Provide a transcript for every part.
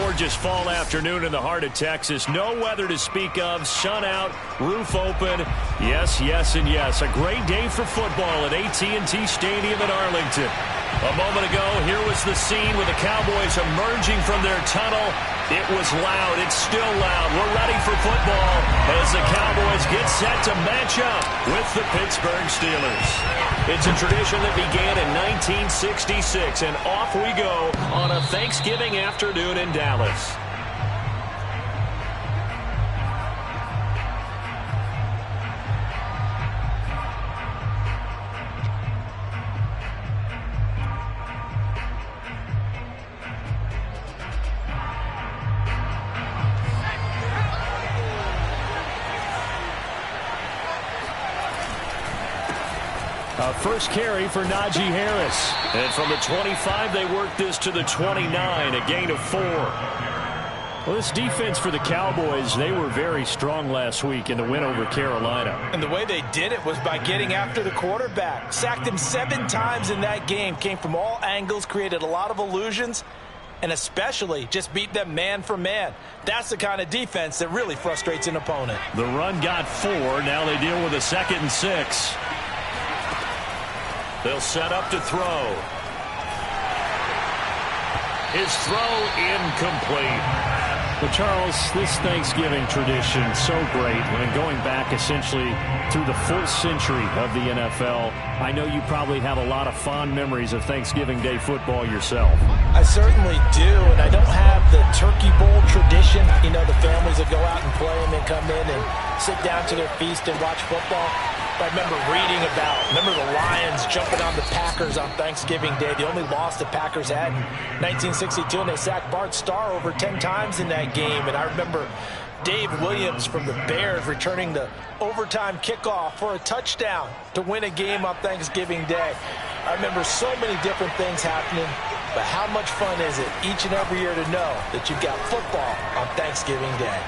gorgeous fall afternoon in the heart of Texas. No weather to speak of. Sun out, roof open. Yes, yes, and yes. A great day for football at AT&T Stadium in Arlington. A moment ago, here was the scene with the Cowboys emerging from their tunnel. It was loud. It's still loud. We're ready for football as the Cowboys get set to match up with the Pittsburgh Steelers. It's a tradition that began in 1966, and off we go on a Thanksgiving afternoon in Dallas. First carry for Najee Harris. And from the 25, they work this to the 29, a gain of 4. Well, this defense for the Cowboys, they were very strong last week in the win over Carolina. And the way they did it was by getting after the quarterback. Sacked him 7 times in that game. Came from all angles, created a lot of illusions, and especially just beat them man for man. That's the kind of defense that really frustrates an opponent. The run got 4. Now they deal with a 2nd and 6. They'll set up to throw. His throw incomplete. Well, Charles, this Thanksgiving tradition, so great. And going back essentially through the full century of the NFL, I know you probably have a lot of fond memories of Thanksgiving Day football yourself. I certainly do, and I don't have the Turkey Bowl tradition. You know, the families that go out and play and then come in and sit down to their feast and watch football. I remember reading remember the Lions jumping on the Packers on Thanksgiving Day. The only loss the Packers had in 1962, and they sacked Bart Starr over 10 times in that game. And I remember Dave Williams from the Bears returning the overtime kickoff for a touchdown to win a game on Thanksgiving Day. I remember so many different things happening, but how much fun is it each and every year to know that you've got football on Thanksgiving Day?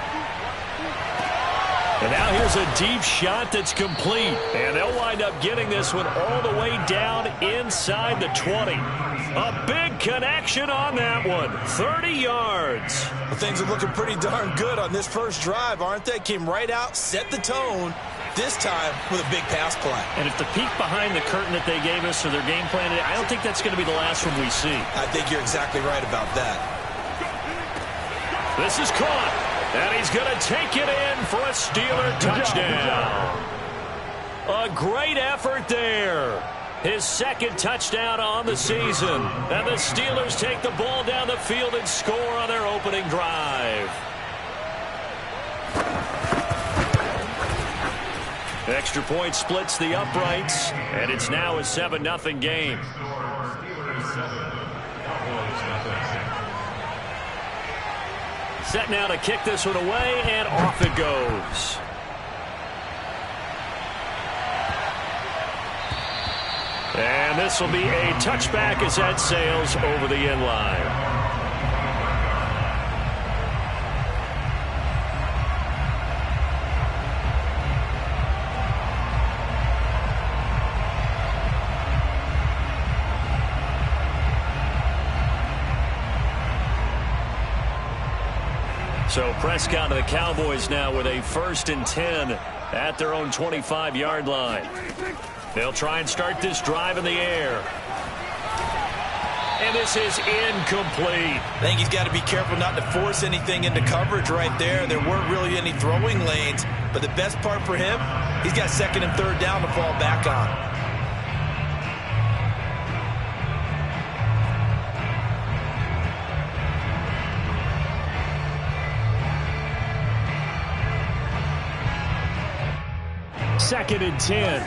And now here's a deep shot that's complete. And they'll wind up getting this one all the way down inside the 20. A big connection on that one. 30 yards. Well, things are looking pretty darn good on this first drive, aren't they? Came right out, set the tone, this time with a big pass play. And if the peek behind the curtain that they gave us or their game plan, I don't think that's going to be the last one we see. I think you're exactly right about that. This is caught. And he's going to take it in for a Steeler touchdown. A great effort there. His 2nd touchdown on the season. And the Steelers take the ball down the field and score on their opening drive. Extra point splits the uprights. And it's now a 7-0 game. Set now to kick this one away, and off it goes. And this will be a touchback as that sails over the end line. So Prescott to the Cowboys now with a 1st and 10 at their own 25-yard line. They'll try and start this drive in the air. And this is incomplete. I think he's got to be careful not to force anything into coverage right there. There weren't really any throwing lanes. But the best part for him, he's got 2nd and 3rd down to fall back on. Second and 10.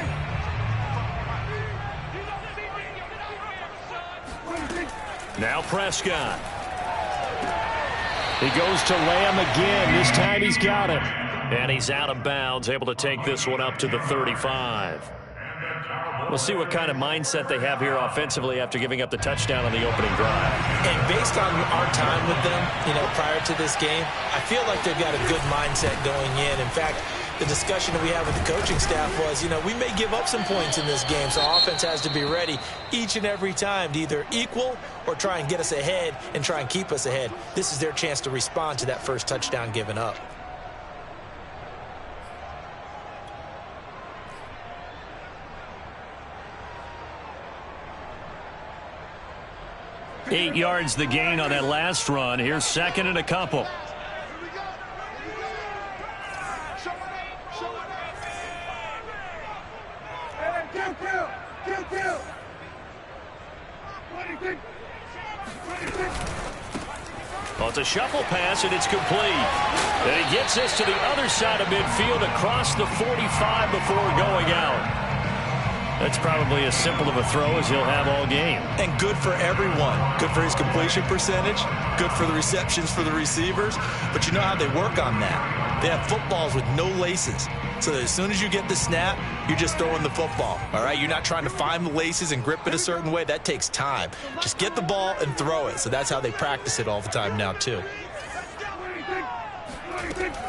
Now Prescott. He goes to Lamb again. This time he's got it. And he's out of bounds, able to take this one up to the 35. We'll see what kind of mindset they have here offensively after giving up the touchdown on the opening drive. And based on our time with them, prior to this game, I feel like they've got a good mindset going in. In fact, the discussion that we had with the coaching staff was, we may give up some points in this game, so our offense has to be ready each and every time to either equal or try and get us ahead and try and keep us ahead. This is their chance to respond to that first touchdown given up. Eight yards the gain on that last run. Here's second and a couple. Well, it's a shuffle pass, and it's complete. And he gets this to the other side of midfield across the 45 before going out. That's probably as simple of a throw as he'll have all game. And good for everyone. Good for his completion percentage. Good for the receptions for the receivers. But you know how they work on that. They have footballs with no laces. So that as soon as you get the snap, you're just throwing the football. All right? You're not trying to find the laces and grip it a certain way. That takes time. Just get the ball and throw it. So that's how they practice it all the time now, too.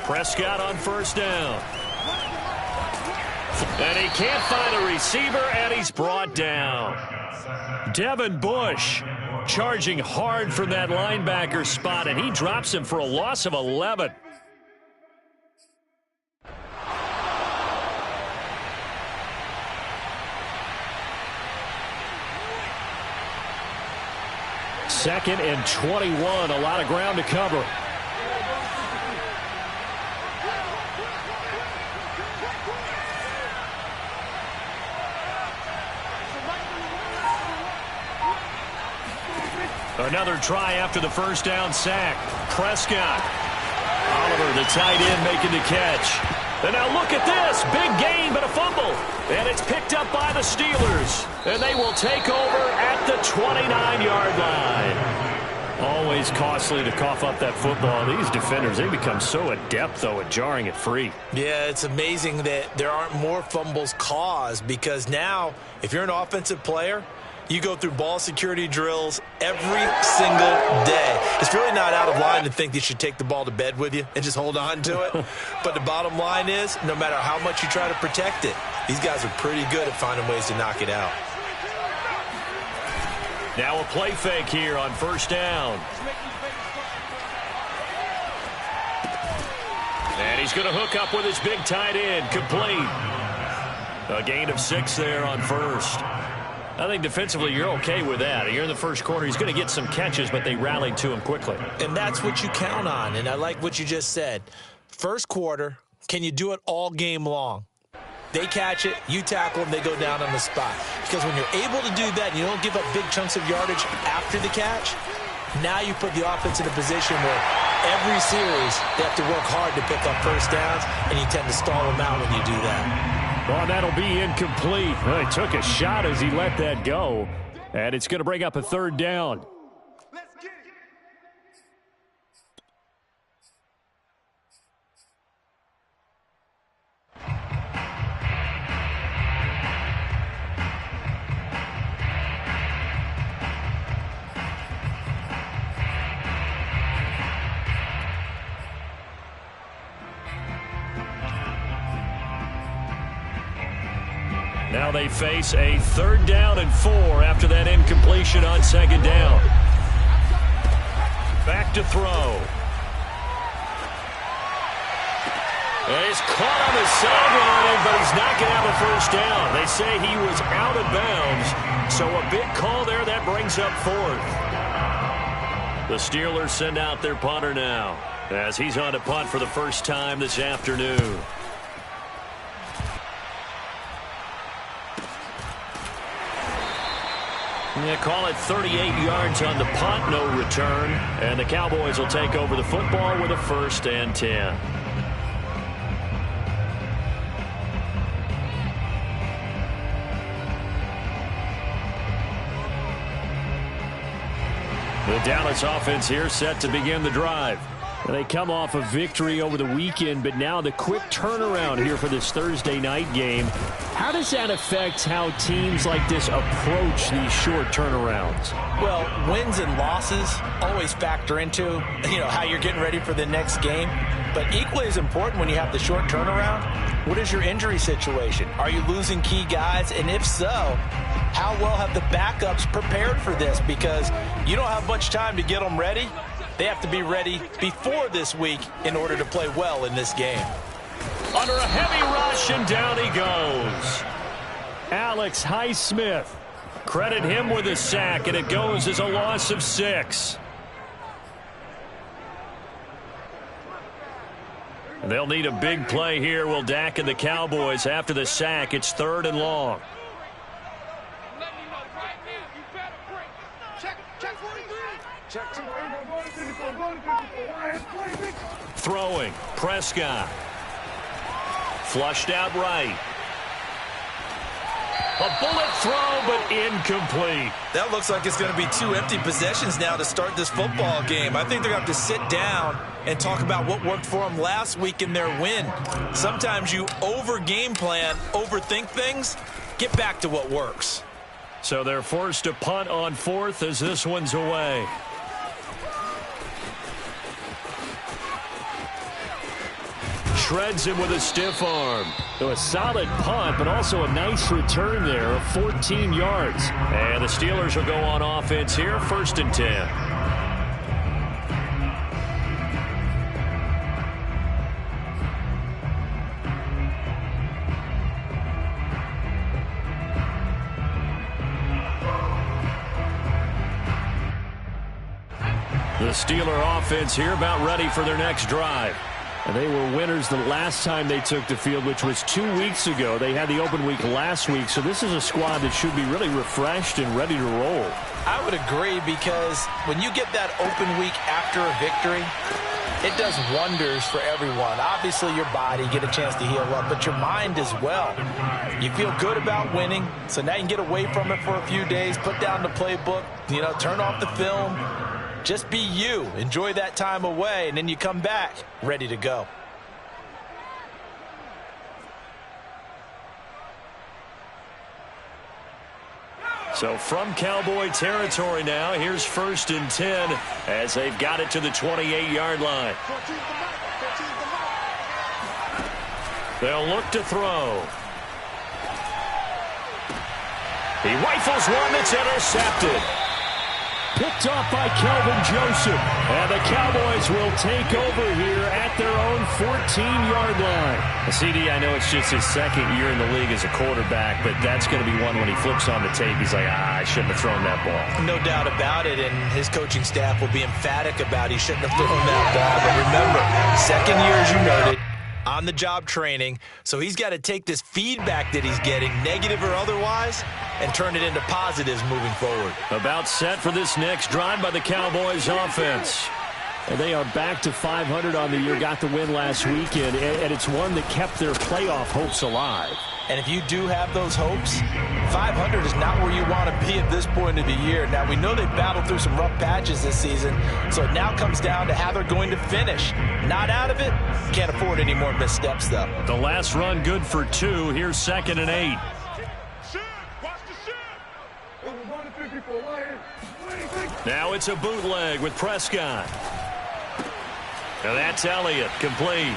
Prescott on first down. And he can't find a receiver, and he's brought down. Devin Bush charging hard from that linebacker spot, and he drops him for a loss of 11. Second and 21, a lot of ground to cover. Another try after the first down sack. Prescott. Oliver, the tight end, making the catch. And now look at this. Big gain, but a fumble. And it's picked up by the Steelers. And they will take over at the 29-yard line. Always costly to cough up that football. These defenders, they become so adept, though, at jarring it free. Yeah, it's amazing that there aren't more fumbles caused, because now, if you're an offensive player, you go through ball security drills every single day. It's really not out of line to think you should take the ball to bed with you and just hold on to it. But the bottom line is, no matter how much you try to protect it, these guys are pretty good at finding ways to knock it out. Now a play fake here on first down. And he's going to hook up with his big tight end. Complete. A gain of 6 there on first. I think defensively you're okay with that. You're in the first quarter. He's going to get some catches, but they rallied to him quickly. And that's what you count on, and I like what you just said. First quarter, can you do it all game long? They catch it, you tackle them, they go down on the spot. Because when you're able to do that and you don't give up big chunks of yardage after the catch, now you put the offense in a position where every series they have to work hard to pick up first downs, and you tend to stall them out when you do that. Well, that'll be incomplete. Well, he took a shot as he let that go, and it's going to bring up a third down. Now they face a 3rd down and 4 after that incompletion on 2nd down. Back to throw. And he's caught on the sideline, but he's not going to have a first down. They say he was out of bounds, so a big call there that brings up 4th. The Steelers send out their punter now, as he's on to punt for the first time this afternoon. Yeah, call it 38 yards on the punt, no return. And the Cowboys will take over the football with a 1st and 10. The Dallas offense here set to begin the drive. They come off a victory over the weekend, but now the quick turnaround here for this Thursday night game. How does that affect how teams like this approach these short turnarounds? Well, wins and losses always factor into, how you're getting ready for the next game. But equally as important when you have the short turnaround, what is your injury situation? Are you losing key guys? And if so, how well have the backups prepared for this? Because you don't have much time to get them ready. They have to be ready before this week in order to play well in this game. Under a heavy rush, and down he goes. Alex Highsmith. Credit him with a sack, and it goes as a loss of 6. They'll need a big play here, will Dak and the Cowboys. After the sack, it's 3rd and long. Throwing, Prescott. Flushed out right. A bullet throw, but incomplete. That looks like it's going to be 2 empty possessions now to start this football game. I think they're going to have to sit down and talk about what worked for them last week in their win. Sometimes you over-game plan, overthink things. Get back to what works. So they're forced to punt on 4th as this one's away. Shreds him with a stiff arm. So a solid punt, but also a nice return there of 14 yards. And the Steelers will go on offense here, 1st and 10. The Steeler offense here about ready for their next drive. And they were winners the last time they took the field, which was 2 weeks ago. They had the open week last week, so this is a squad that should be really refreshed and ready to roll. I would agree, because when you get that open week after a victory, it does wonders for everyone. Obviously, your body, get a chance to heal up, but your mind as well. You feel good about winning, so now you can get away from it for a few days, put down the playbook, turn off the film. Just be you. Enjoy that time away, and then you come back ready to go. So from Cowboy territory now, here's 1st and 10 as they've got it to the 28-yard line. They'll look to throw. He rifles one that's intercepted. Picked off by Kelvin Joseph. And the Cowboys will take over here at their own 14-yard line. CD, I know it's just his 2nd year in the league as a quarterback, but that's going to be one when he flips on the tape. He's like, I shouldn't have thrown that ball. No doubt about it, and his coaching staff will be emphatic about he shouldn't have thrown that ball. But remember, 2nd year, as you noted, on-the-job training, so he's got to take this feedback that he's getting, negative or otherwise, and turn it into positives moving forward. About set for this next drive by the Cowboys offense. And they are back to 500 on the year, got the win last weekend, and it's one that kept their playoff hopes alive. And if you do have those hopes, 500 is not where you want to be at this point of the year. Now, we know they've battled through some rough patches this season, so it now comes down to how they're going to finish. Not out of it, can't afford any more missteps, though. The last run good for 2. Here's 2nd and 8. Now it's a bootleg with Prescott. And that's Elliott, complete.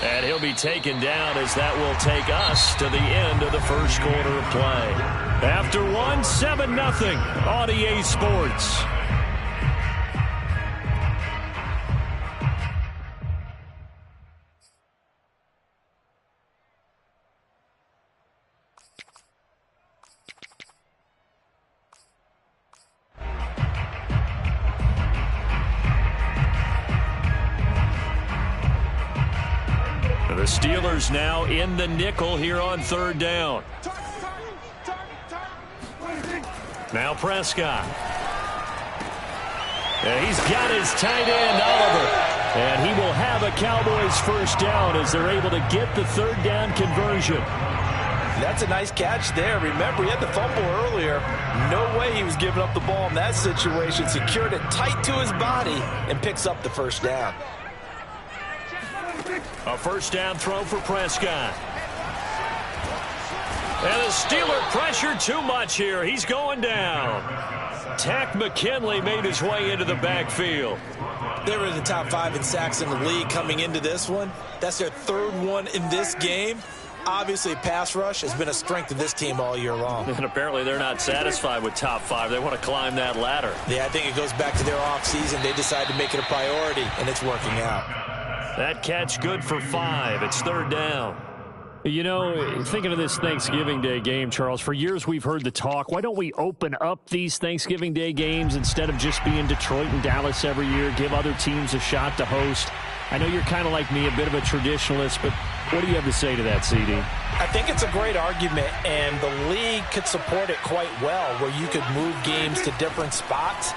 And he'll be taken down as that will take us to the end of the first quarter of play. After 7-0 on EA Sports. The Steelers now in the nickel here on 3rd down. Now Prescott. And he's got his tight end, Oliver. And he will have a Cowboys first down as they're able to get the 3rd down conversion. That's a nice catch there. Remember, he had the fumble earlier. No way he was giving up the ball in that situation. Secured it tight to his body and picks up the first down. A first down throw for Prescott. And the Steeler pressure too much here. He's going down. Takk McKinley made his way into the backfield. They were in the top 5 in sacks in the league coming into this one. That's their 3rd one in this game. Obviously, pass rush has been a strength of this team all year long. And apparently they're not satisfied with top 5. They want to climb that ladder. Yeah, I think it goes back to their offseason. They decided to make it a priority, and it's working out. That catch good for 5. It's 3rd down. You know, thinking of this Thanksgiving Day game, Charles, for years we've heard the talk, why don't we open up these Thanksgiving Day games instead of just being Detroit and Dallas every year, give other teams a shot to host? I know you're kind of like me, a bit of a traditionalist, but what do you have to say to that, CD? I think it's a great argument, and the league could support it quite well, where you could move games to different spots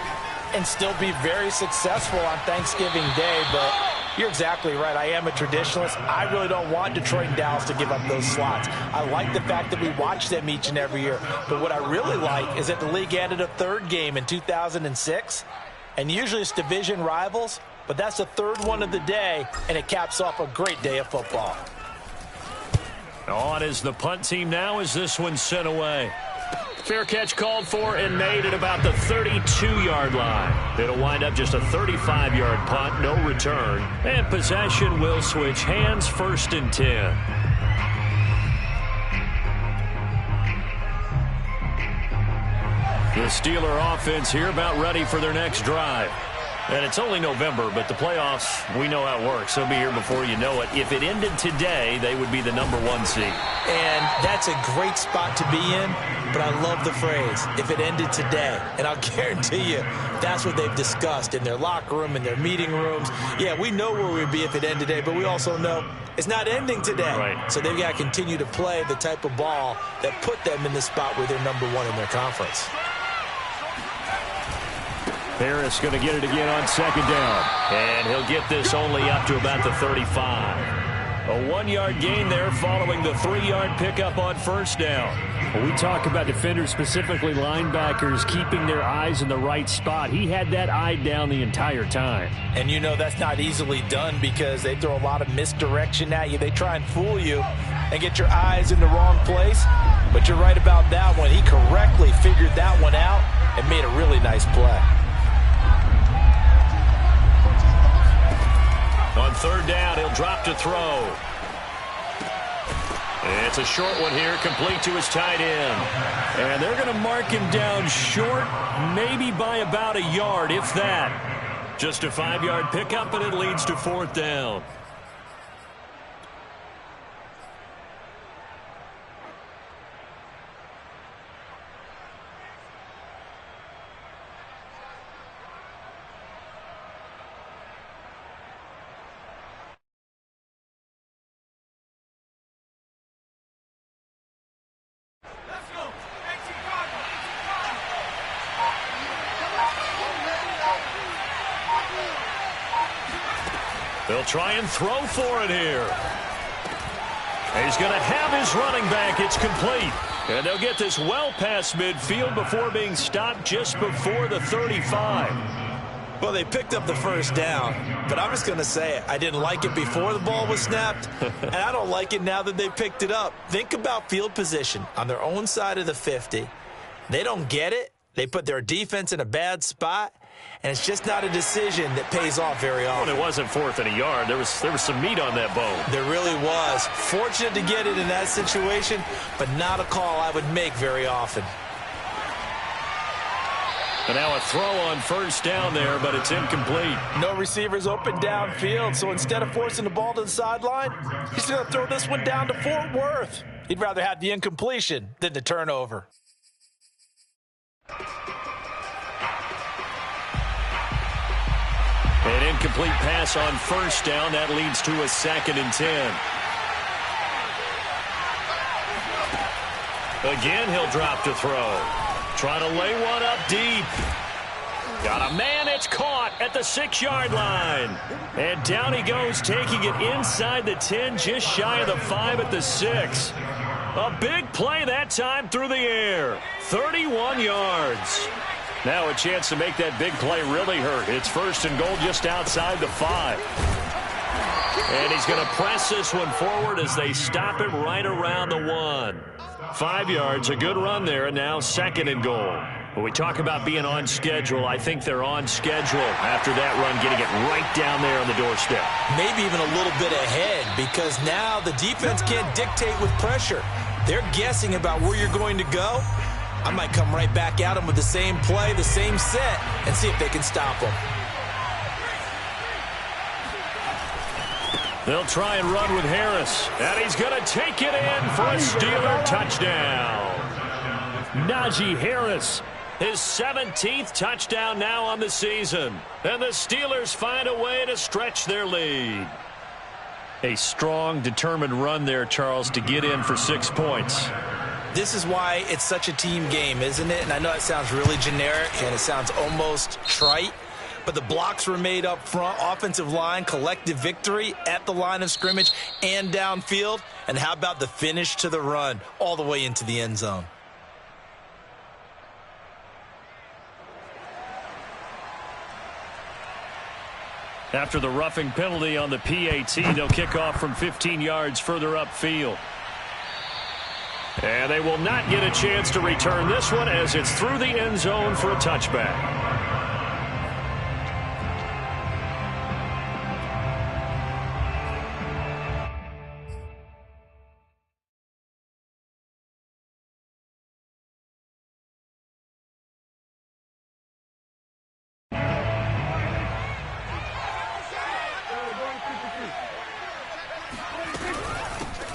and still be very successful on Thanksgiving Day. But you're exactly right. I am a traditionalist. I really don't want Detroit and Dallas to give up those slots. I like the fact that we watch them each and every year. But what I really like is that the league added a 3rd game in 2006, and usually it's division rivals, but that's the 3rd one of the day, and it caps off a great day of football. On is the punt team now as this one's sent away. Fair catch called for and made at about the 32-yard line. It'll wind up just a 35-yard punt, no return. And possession will switch hands, 1st and 10. The Steeler offense here about ready for their next drive. And it's only November, but the playoffs, we know how it works. They'll be here before you know it. If it ended today, they would be the #1 seed. And that's a great spot to be in, but I love the phrase, if it ended today. And I'll guarantee you, that's what they've discussed in their locker room, in their meeting rooms. Yeah, we know where we'd be if it ended today, but we also know it's not ending today. Right. So they've got to continue to play the type of ball that put them in the spot where they're #1 in their conference. Harris going to get it again on 2nd down. And he'll get this only up to about the 35. A 1-yard gain there following the 3-yard pickup on 1st down. When we talk about defenders, specifically linebackers, keeping their eyes in the right spot. He had that eye down the entire time. And you know that's not easily done because they throw a lot of misdirection at you. They try and fool you and get your eyes in the wrong place. But you're right about that one. He correctly figured that one out and made a really nice play. On 3rd down, he'll drop to throw. It's a short one here, complete to his tight end. And they're going to mark him down short, maybe by about a yard, if that. Just a 5-yard pickup, and it leads to 4th down. They'll try and throw for it here. He's going to have his running back. It's complete. And they'll get this well past midfield before being stopped just before the 35. Well, they picked up the 1st down, but I'm just going to say it. I didn't like it before the ball was snapped, and I don't like it now that they picked it up. Think about field position on their own side of the 50. They don't get it. They put their defense in a bad spot, and it's just not a decision that pays off very often. Well, it wasn't 4th and a yard. There was some meat on that bone. There really was. Fortunate to get it in that situation, but not a call I would make very often. And now a throw on 1st down there, but it's incomplete. No receivers open downfield, so instead of forcing the ball to the sideline, he's going to throw this one down to Fort Worth. He'd rather have the incompletion than the turnover. An incomplete pass on 1st down. That leads to a 2nd and 10. Again, he'll drop to throw. Trying to lay one up deep. Got a man, it's caught at the 6-yard line. And down he goes, taking it inside the 10, just shy of the 5 at the 6. A big play that time through the air. 31 yards. Now a chance to make that big play really hurt. It's 1st and goal just outside the 5. And he's going to press this one forward as they stop it right around the 1. 5 yards, a good run there, and now 2nd and goal. When we talk about being on schedule, I think they're on schedule after that run, getting it right down there on the doorstep. Maybe even a little bit ahead, because now the defense can't dictate with pressure. They're guessing about where you're going to go. I might come right back at them with the same play, the same set, and see if they can stop them. They'll try and run with Harris, and he's going to take it in for a Steeler touchdown. Najee Harris, his 17th touchdown now on the season. And the Steelers find a way to stretch their lead. A strong, determined run there, Charles, to get in for 6 points. This is why it's such a team game, isn't it? And I know it sounds really generic and it sounds almost trite, but the blocks were made up front, offensive line, collective victory at the line of scrimmage and downfield. And how about the finish to the run all the way into the end zone? After the roughing penalty on the PAT, they'll kick off from 15 yards further upfield. And they will not get a chance to return this one as it's through the end zone for a touchback.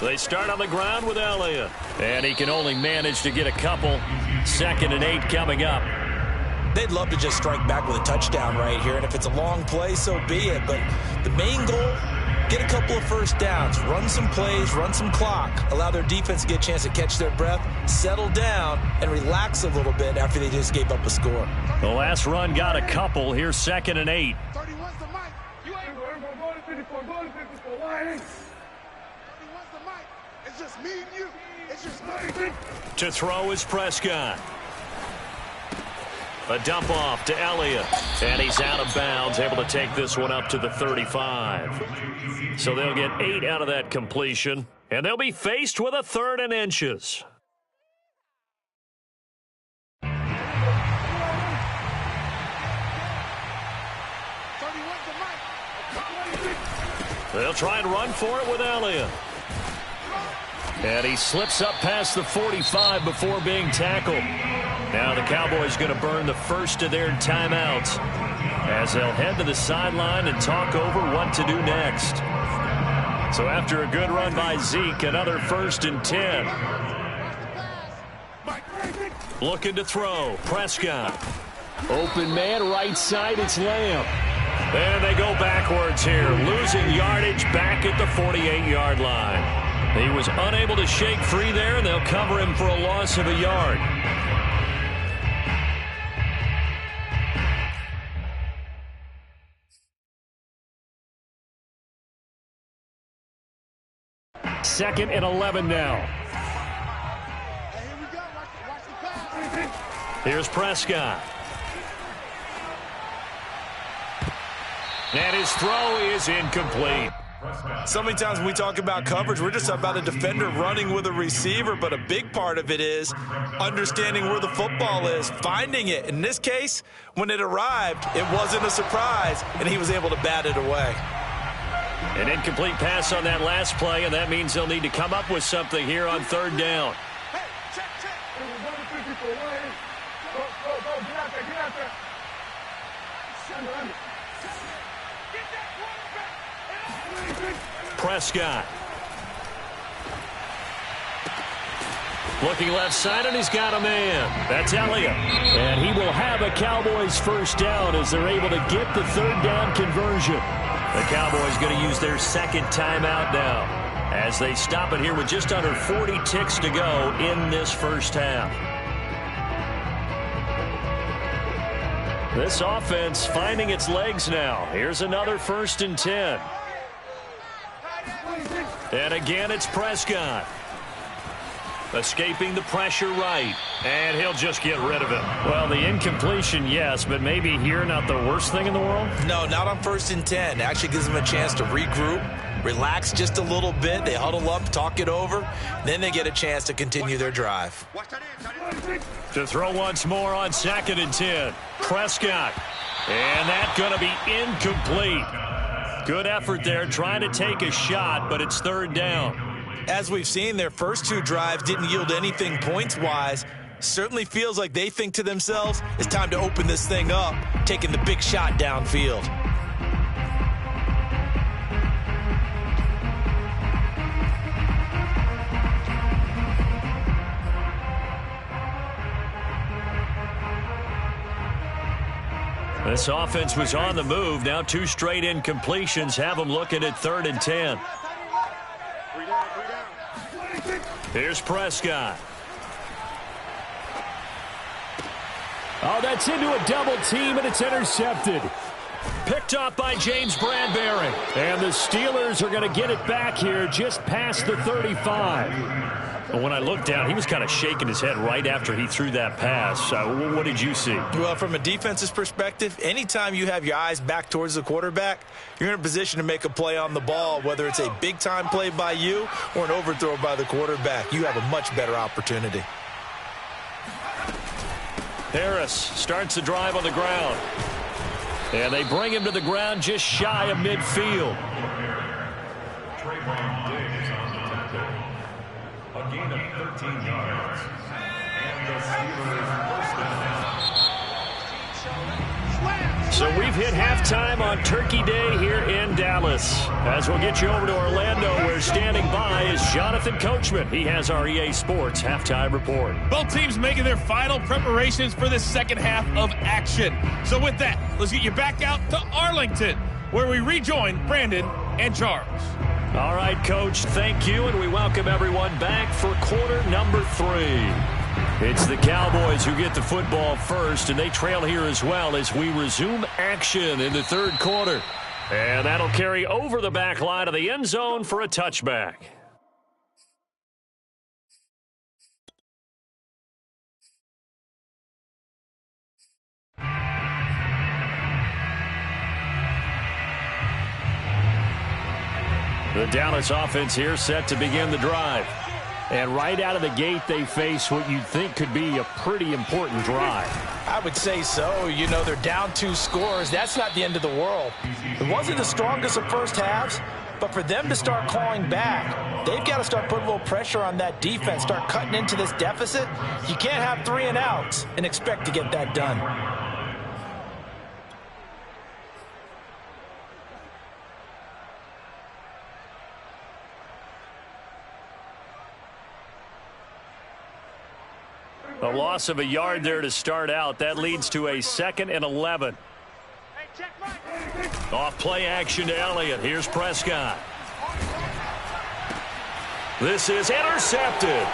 They start on the ground with Elliott. And he can only manage to get a couple. 2nd and 8 coming up. They'd love to just strike back with a touchdown right here. And if it's a long play, so be it. But the main goal, get a couple of first downs. Run some plays, run some clock. Allow their defense to get a chance to catch their breath, settle down, and relax a little bit after they just gave up a score. The last run got a couple. Here's 2nd and 8. To throw is Prescott. A dump off to Elliott. And he's out of bounds, able to take this one up to the 35. So they'll get 8 out of that completion. And they'll be faced with a 3rd and inches. They'll try and run for it with Elliott. And he slips up past the 45 before being tackled. Now the Cowboys going to burn the first of their timeouts as they'll head to the sideline and talk over what to do next. So after a good run by Zeke, another 1st and 10. Looking to throw. Prescott. Open man, right side, it's Lamb. And they go backwards here, losing yardage back at the 48-yard line. He was unable to shake free there, and they'll cover him for a loss of a yard. Second and 11 now. Here's Prescott. And his throw is incomplete. So many times when we talk about coverage, we're just about a defender running with a receiver, but a big part of it is understanding where the football is, finding it. In this case, when it arrived, it wasn't a surprise, and he was able to bat it away. An incomplete pass on that last play, and that means they'll need to come up with something here on 3rd down. Prescott. Looking left side, and he's got a man. That's Elliott. And he will have a Cowboys 1st down as they're able to get the 3rd down conversion. The Cowboys going to use their 2nd timeout now as they stop it here with just under 40 ticks to go in this first half. This offense finding its legs now. Here's another 1st and 10. And again, it's Prescott. Escaping the pressure right. And he'll just get rid of it. Well, the incompletion, yes, but maybe here not the worst thing in the world? No, not on 1st and 10. Actually gives him a chance to regroup, relax just a little bit. They huddle up, talk it over. Then they get a chance to continue their drive. To throw once more on 2nd and 10. Prescott. And that's going to be incomplete. Good effort there trying to take a shot, but it's 3rd down. As we've seen, their first 2 drives didn't yield anything points-wise. Certainly feels like they think to themselves, it's time to open this thing up, taking the big shot downfield. This offense was on the move. Now 2 straight incompletions have them looking at 3rd and 10. Here's Prescott. Oh, that's into a double team, and it's intercepted. Picked up by James Bradbury. And the Steelers are going to get it back here just past the 35. But when I looked down, he was kind of shaking his head right after he threw that pass. What did you see? Well, from a defense's perspective, anytime you have your eyes back towards the quarterback, you're in a position to make a play on the ball, whether it's a big-time play by you or an overthrow by the quarterback. You have a much better opportunity. Harris starts the drive on the ground. And they bring him to the ground just shy of midfield. A gain of 13 yards. And the Steelers first down. So we've hit halftime on Turkey Day here in Dallas. As we'll get you over to Orlando, where standing by is Jonathan Coachman. He has our EA Sports halftime report. Both teams making their final preparations for the second half of action. So with that, let's get you back out to Arlington, where we rejoin Brandon and Charles. All right, Coach, thank you, and we welcome everyone back for quarter number 3. It's the Cowboys who get the football first, and they trail here as well as we resume action in the 3rd quarter. And that'll carry over the back line of the end zone for a touchback. The Dallas offense here set to begin the drive. And right out of the gate, they face what you'd think could be a pretty important drive. I would say so. You know, they're down 2 scores. That's not the end of the world. It wasn't the strongest of first halves, but for them to start clawing back, they've got to start putting a little pressure on that defense, start cutting into this deficit. You can't have 3 and outs and expect to get that done. A loss of a yard there to start out. That leads to a 2nd and 11. Off play action to Elliott. Here's Prescott. This is intercepted.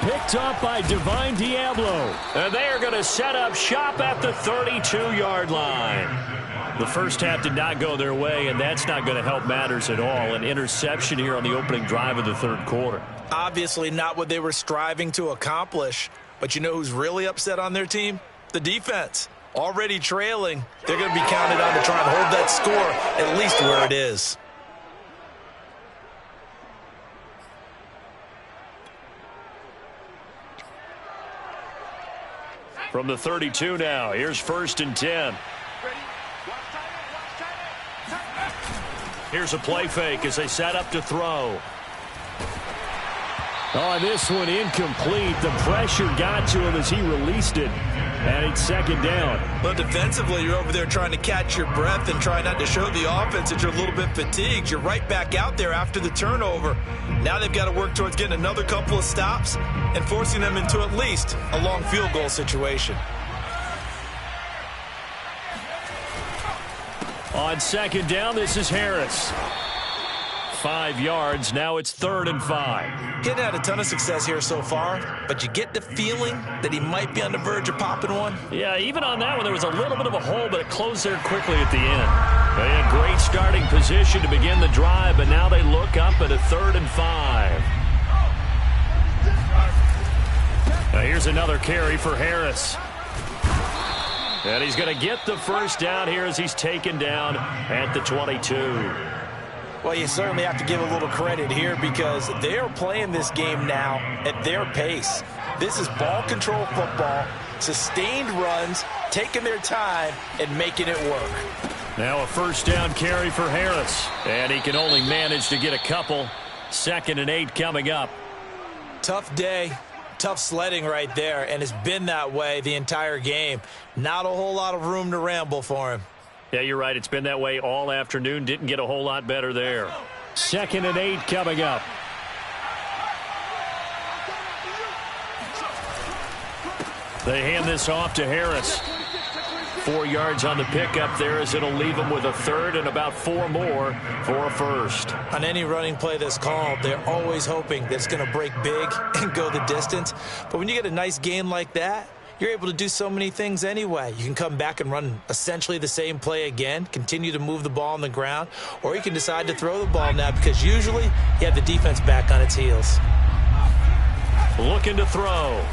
Picked up by Divine Diablo. And they are going to set up shop at the 32-yard line. The first half did not go their way, and that's not going to help matters at all. An interception here on the opening drive of the 3rd quarter. Obviously not what they were striving to accomplish. But you know who's really upset on their team? The defense. Already trailing. They're going to be counted on to try and hold that score at least where it is. From the 32 now, here's 1st and 10. Here's a play fake as they set up to throw. Oh, this one incomplete. The pressure got to him as he released it. And it's 2nd down. Well, defensively, you're over there trying to catch your breath and try not to show the offense that you're a little bit fatigued. You're right back out there after the turnover. Now they've got to work towards getting another couple of stops and forcing them into at least a long field goal situation. On 2nd down, this is Harris. 5 yards. Now it's 3rd and 5. He hadn't had a ton of success here so far, but you get the feeling that he might be on the verge of popping one. Yeah, even on that one, there was a little bit of a hole, but it closed there quickly at the end. They had great starting position to begin the drive, but now they look up at a 3rd and 5. Now here's another carry for Harris. And he's going to get the first down here as he's taken down at the 22. Well, you certainly have to give a little credit here because they are playing this game now at their pace. This is ball control football, sustained runs, taking their time, and making it work. Now a first down carry for Harris, and he can only manage to get a couple. 2nd and 8 coming up. Tough day, tough sledding right there, and it's been that way the entire game. Not a whole lot of room to ramble for him. Yeah, you're right. It's been that way all afternoon. Didn't get a whole lot better there. 2nd and 8 coming up. They hand this off to Harris. 4 yards on the pickup there as it'll leave them with a 3rd and about 4 more for a first. On any running play that's called, they're always hoping that it's going to break big and go the distance. But when you get a nice gain like that, you're able to do so many things anyway. You can come back and run essentially the same play again, continue to move the ball on the ground, or you can decide to throw the ball now because usually you have the defense back on its heels. Looking to throw.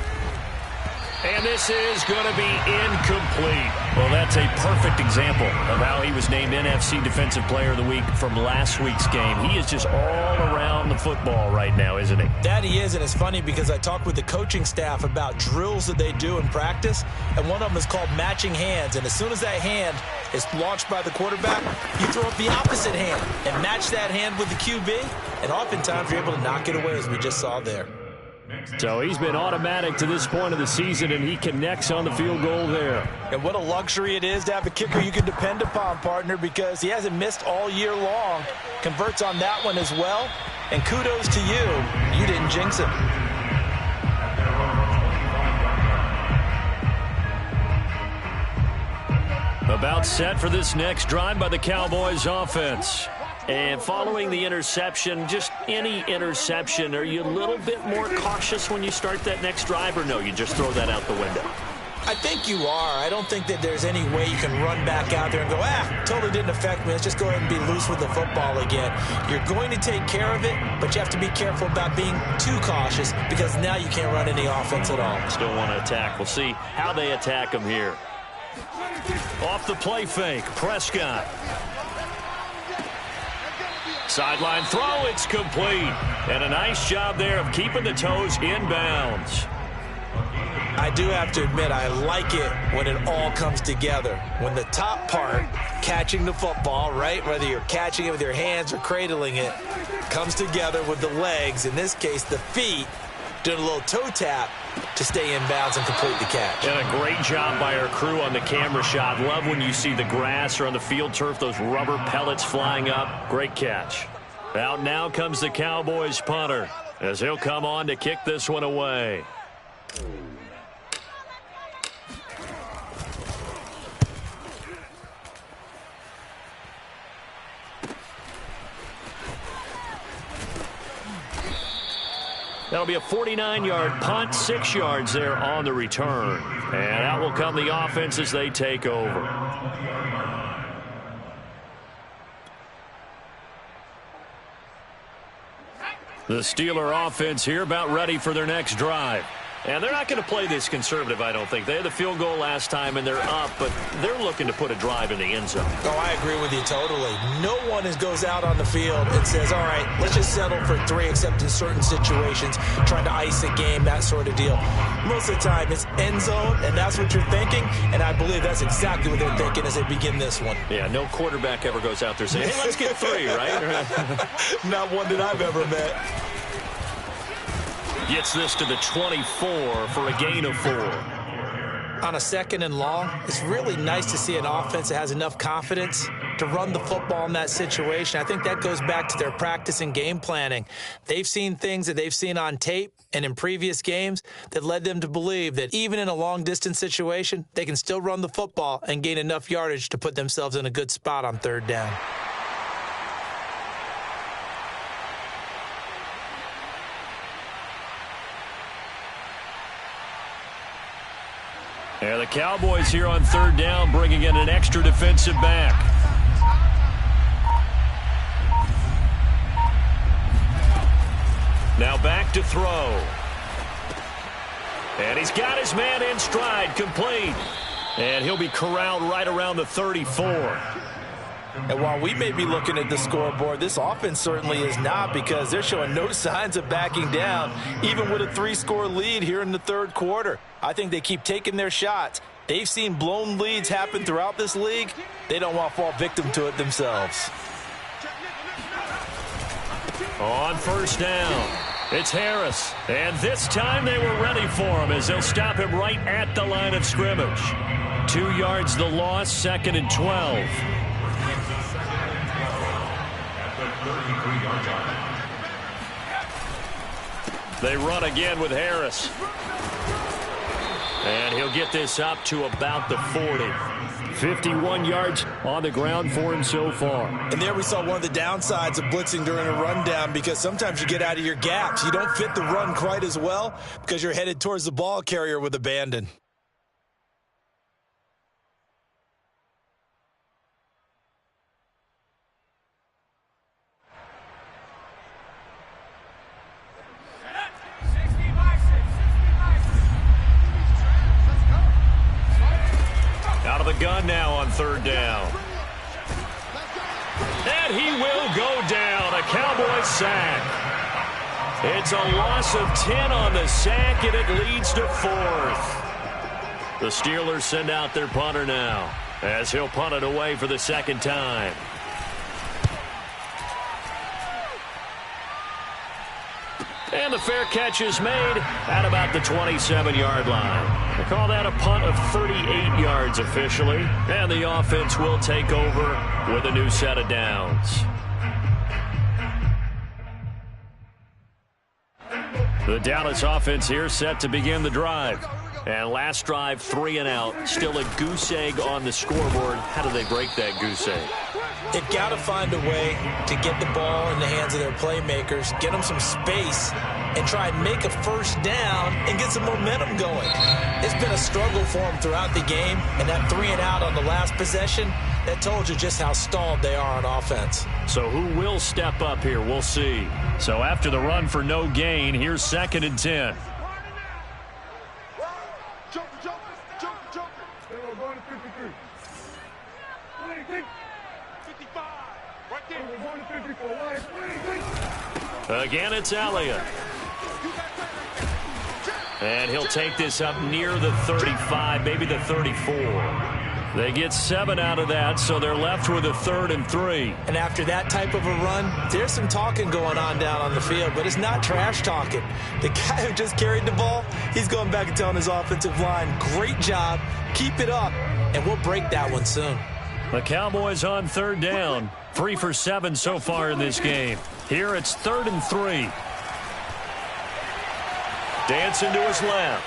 And this is going to be incomplete. Well, that's a perfect example of how he was named NFC Defensive Player of the Week from last week's game. He is just all around the football right now, isn't he? That he is, and it's funny because I talked with the coaching staff about drills that they do in practice, and one of them is called matching hands. And as soon as that hand is launched by the quarterback, you throw up the opposite hand and match that hand with the QB, and oftentimes you're able to knock it away, as we just saw there. So he's been automatic to this point of the season, and he connects on the field goal there. And what a luxury it is to have a kicker you can depend upon, partner, because he hasn't missed all year long. Converts on that one as well. And kudos to you. You didn't jinx him. About set for this next drive by the Cowboys offense. And following the interception, just any interception, are you a little bit more cautious when you start that next drive, or no, you just throw that out the window? I think you are. I don't think that there's any way you can run back out there and go, totally didn't affect me. Let's just go ahead and be loose with the football again. You're going to take care of it, but you have to be careful about being too cautious because now you can't run any offense at all. Still want to attack. We'll see how they attack him here. Off the play fake, Prescott. Sideline throw, it's complete. And a nice job there of keeping the toes inbounds. I do have to admit, I like it when it all comes together. When the top part, catching the football, right, whether you're catching it with your hands or cradling it, comes together with the legs, in this case the feet, doing a little toe tap to stay in bounds and complete the catch. And a great job by our crew on the camera shot. Love when you see the grass or on the field turf, those rubber pellets flying up. Great catch. Out now comes the Cowboys punter as he'll come on to kick this one away. That'll be a 49-yard punt, 6 yards there on the return. And out will come the offense as they take over. The Steeler offense here about ready for their next drive. And they're not going to play this conservative, I don't think. They had the field goal last time, and they're up, but they're looking to put a drive in the end zone. Oh, I agree with you totally. No one goes out on the field and says, all right, let's just settle for 3, except in certain situations, trying to ice a game, that sort of deal. Most of the time, it's end zone, and that's what you're thinking, and I believe that's exactly what they're thinking as they begin this one. Yeah, no quarterback ever goes out there saying, hey, let's get 3, right? Not one that I've ever met. Gets this to the 24 for a gain of 4. On a 2nd and long, it's really nice to see an offense that has enough confidence to run the football in that situation. I think that goes back to their practice and game planning. They've seen things that they've seen on tape and in previous games that led them to believe that even in a long-distance situation, they can still run the football and gain enough yardage to put themselves in a good spot on 3rd down. Yeah, the Cowboys here on 3rd down, bringing in an extra defensive back. Now back to throw. And he's got his man in stride, complete. And he'll be corralled right around the 34. And while we may be looking at the scoreboard, this offense certainly is not, because they're showing no signs of backing down, even with a 3-score lead here in the third quarter. I think they keep taking their shots. They've seen blown leads happen throughout this league. They don't want to fall victim to it themselves. On first down, it's Harris. And this time they were ready for him as they'll stop him right at the line of scrimmage. 2 yards the loss, 2nd and 12. They run again with Harris. And he'll get this up to about the 40. 51 yards on the ground for him so far. And there we saw one of the downsides of blitzing during a rundown, because sometimes you get out of your gaps. You don't fit the run quite as well because you're headed towards the ball carrier with abandon. Out of the gun now on third down. And he will go down. A Cowboys sack. It's a loss of 10 on the sack, and it leads to 4th. The Steelers send out their punter now, as he'll punt it away for the 2nd time. And the fair catch is made at about the 27-yard line. They call that a punt of 38 yards officially. And the offense will take over with a new set of downs. The Dallas offense here set to begin the drive. And last drive, 3 and out. Still a goose egg on the scoreboard. How do they break that goose egg? They've got to find a way to get the ball in the hands of their playmakers, get them some space, and try and make a first down and get some momentum going. It's been a struggle for them throughout the game, and that 3 and out on the last possession, that told you just how stalled they are on offense. So who will step up here? We'll see. So after the run for no gain, here's 2nd and 10. Again, it's Elliott. And he'll take this up near the 35, maybe the 34. They get 7 out of that, so they're left with a 3rd and 3. And after that type of a run, there's some talking going on down on the field, but it's not trash talking. The guy who just carried the ball, he's going back and telling his offensive line, great job, keep it up, and we'll break that one soon. The Cowboys on 3rd down, 3 for 7 so far in this game. Here it's 3rd and 3. Dancing to his left.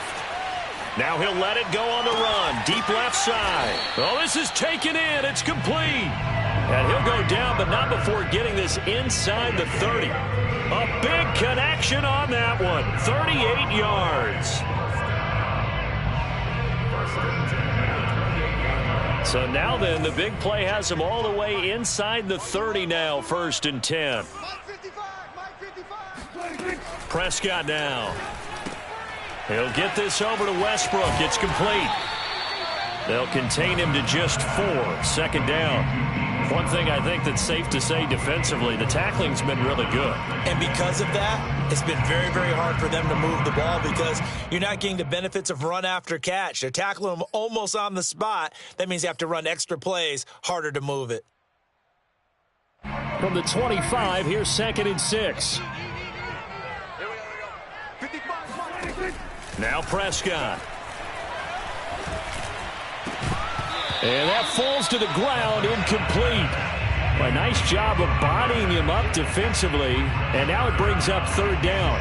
Now he'll let it go on the run. Deep left side. Oh, this is taken in. It's complete. And he'll go down, but not before getting this inside the 30. A big connection on that one. 38 yards. So now then, the big play has him all the way inside the 30 now, 1st and 10. Prescott now. He'll get this over to Westbrook. It's complete. They'll contain him to just 4. 2nd down. One thing I think that's safe to say defensively, the tackling's been really good. And because of that, it's been very, very hard for them to move the ball, because you're not getting the benefits of run after catch. They're tackling them almost on the spot. That means you have to run extra plays, harder to move it. From the 25, here's 2nd and 6. Now Prescott. And that falls to the ground, incomplete. A nice job of bodying him up defensively, and now it brings up 3rd down.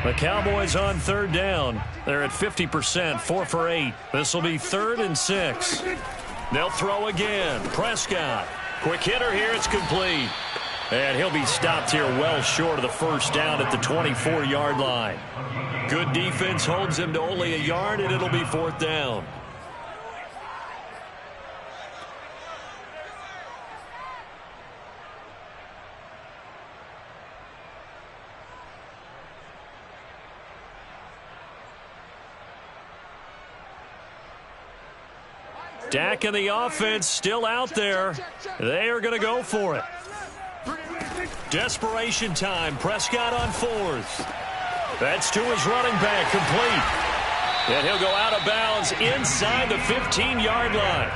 The Cowboys on 3rd down. They're at 50%, 4 for 8. This will be 3rd and 6. They'll throw again. Prescott. Quick hitter here. It's complete. And he'll be stopped here well short of the 1st down at the 24-yard line. Good defense holds him to only a yard, and it'll be 4th down. Dak and the offense still out there. They are going to go for it. Desperation time. Prescott on 4th. That's to his running back, complete. And he'll go out of bounds inside the 15-yard line.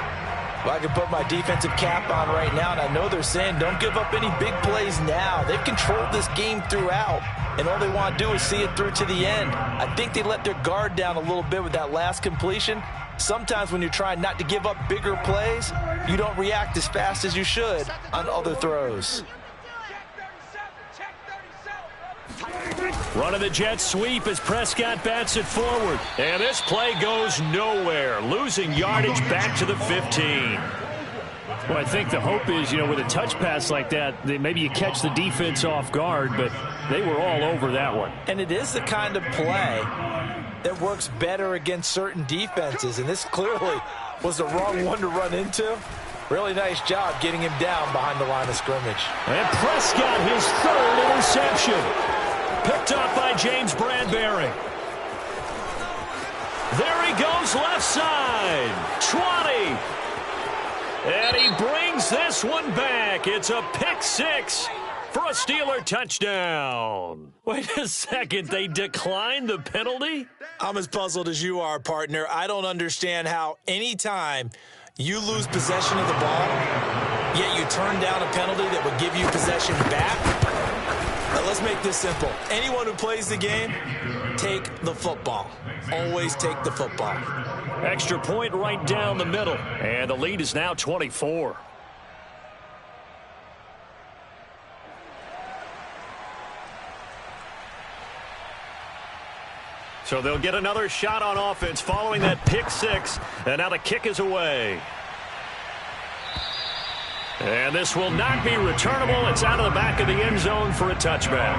Well, I can put my defensive cap on right now, and I know they're saying don't give up any big plays now. They've controlled this game throughout, and all they want to do is see it through to the end. I think they let their guard down a little bit with that last completion. Sometimes when you're trying not to give up bigger plays, you don't react as fast as you should on other throws. Running the jet sweep as Prescott bats it forward. And this play goes nowhere. Losing yardage back to the 15. Well, I think the hope is, with a touch pass like that, maybe you catch the defense off guard, but they were all over that one. And it is the kind of play that works better against certain defenses, and this clearly was the wrong one to run into. Really nice job getting him down behind the line of scrimmage. And Prescott, his 3rd interception. Picked up by James Bradbury. There he goes, left side. 20. And he brings this one back. It's a pick 6 for a Steeler touchdown. Wait a second, they declined the penalty? I'm as puzzled as you are, partner. I don't understand how anytime you lose possession of the ball, yet you turn down a penalty that would give you possession back. Now, let's make this simple. Anyone who plays the game, take the football. Always take the football. Extra point right down the middle. And the lead is now 24. So they'll get another shot on offense following that pick 6. And now the kick is away. And this will not be returnable. It's out of the back of the end zone for a touchback.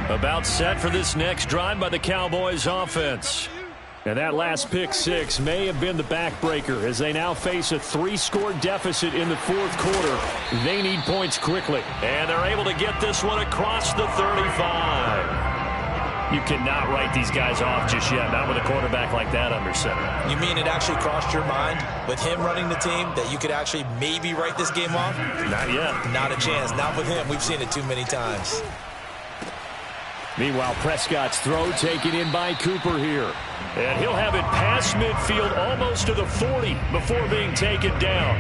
About set for this next drive by the Cowboys offense. And that last pick 6 may have been the backbreaker as they now face a 3-score deficit in the 4th quarter. They need points quickly. And they're able to get this one across the 35. You cannot write these guys off just yet, not with a quarterback like that under center. You mean it actually crossed your mind with him running the team that you could actually maybe write this game off? Not yet. Not a chance. Not with him. We've seen it too many times. Meanwhile, Prescott's throw taken in by Cooper here. And he'll have it past midfield almost to the 40 before being taken down.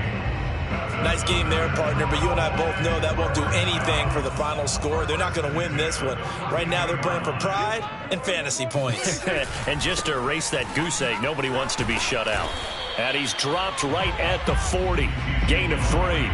Nice game there, partner, but you and I both know that won't do anything for the final score. They're not going to win this one. Right now they're playing for pride and fantasy points. And just to erase that goose egg, nobody wants to be shut out. And he's dropped right at the 40. Gain of 3.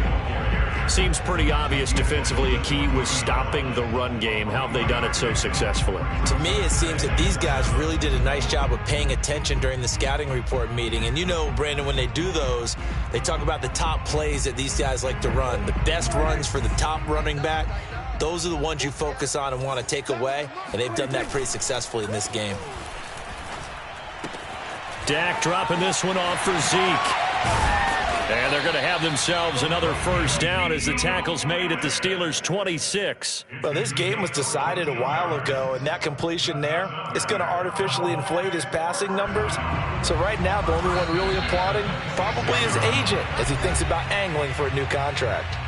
Seems pretty obvious defensively a key was stopping the run game. How have they done it so successfully? To me, it seems that these guys really did a nice job of paying attention during the scouting report meeting. And you know, Brandon, when they do those, they talk about the top plays that these guys like to run. The best runs for the top running back, those are the ones you focus on and want to take away. And they've done that pretty successfully in this game. Dak dropping this one off for Zeke. And they're going to have themselves another first down as the tackle's made at the Steelers' 26. Well, this game was decided a while ago, and that completion there is going to artificially inflate his passing numbers. So right now, the only one really applauding probably his agent as he thinks about angling for a new contract.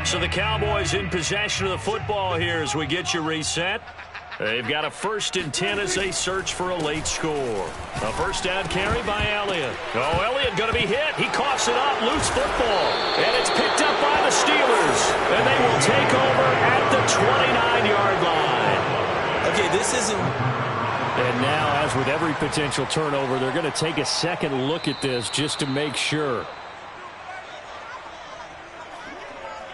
So the Cowboys in possession of the football here as we get you reset. They've got a 1st and 10 as they search for a late score. A first down carry by Elliott. Oh, Elliott going to be hit. He coughs it up. Loose football. And it's picked up by the Steelers. And they will take over at the 29-yard line. Okay, this isn't... And now, as with every potential turnover, they're going to take a second look at this just to make sure.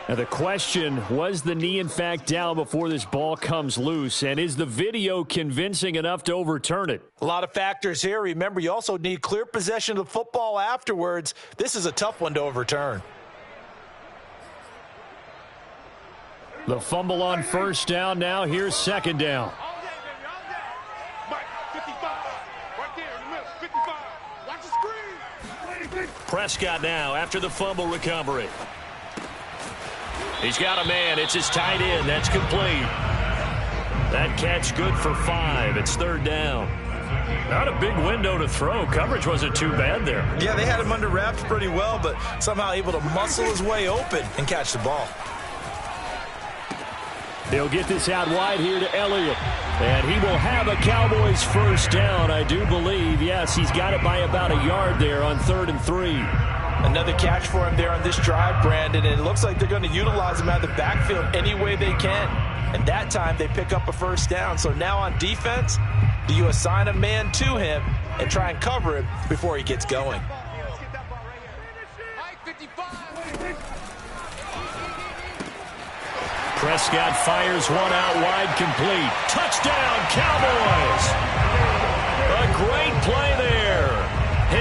Now the question, was the knee in fact down before this ball comes loose? And is the video convincing enough to overturn it? A lot of factors here. Remember, you also need clear possession of the football afterwards. This is a tough one to overturn. The fumble on first down. Now here's second down. Prescott now after the fumble recovery. He's got a man. It's his tight end. That's complete. That catch good for 5. It's third down. Not a big window to throw. Coverage wasn't too bad there. Yeah, they had him under wraps pretty well, but somehow able to muscle his way open and catch the ball. They'll get this out wide here to Elliott. And he will have a Cowboys first down, I do believe. Yes, he's got it by about a yard there on 3rd and 3. Another catch for him there on this drive, Brandon, and it looks like they're going to utilize him out of the backfield any way they can. And that time they pick up a first down. So now on defense, do you assign a man to him and try and cover him before he gets going? Prescott fires one out wide, complete. Touchdown, Cowboys! A great play there.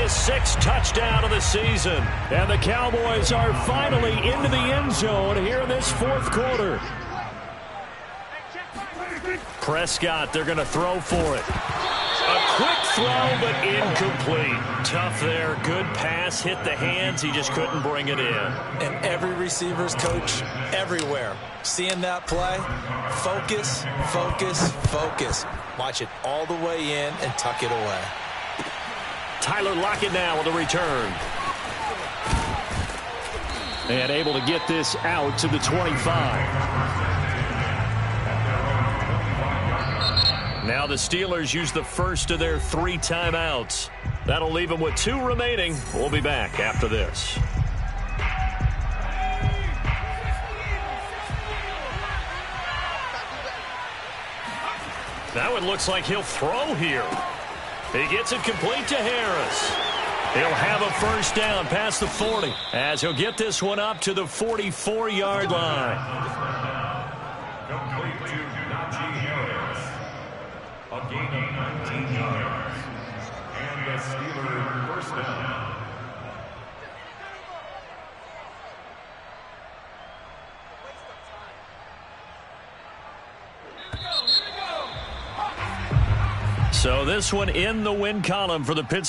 His 6th touchdown of the season. And the Cowboys are finally into the end zone here in this 4th quarter. Prescott, they're going to throw for it. A quick throw, but incomplete. Tough there. Good pass. Hit the hands. He just couldn't bring it in. And every receiver's coach everywhere. Seeing that play, focus, focus, focus. Watch it all the way in and tuck it away. Tyler Lockett now with a return. And able to get this out to the 25. Now the Steelers use the first of their 3 timeouts. That'll leave them with 2 remaining. We'll be back after this. That one looks like he'll throw here. He gets it complete to Harris. He'll have a first down past the 40 as he'll get this one up to the 44-yard line. Complete to Najee Harris. A gain of 19 yards. And the Steelers first down. So this one in the win column for the Pittsburgh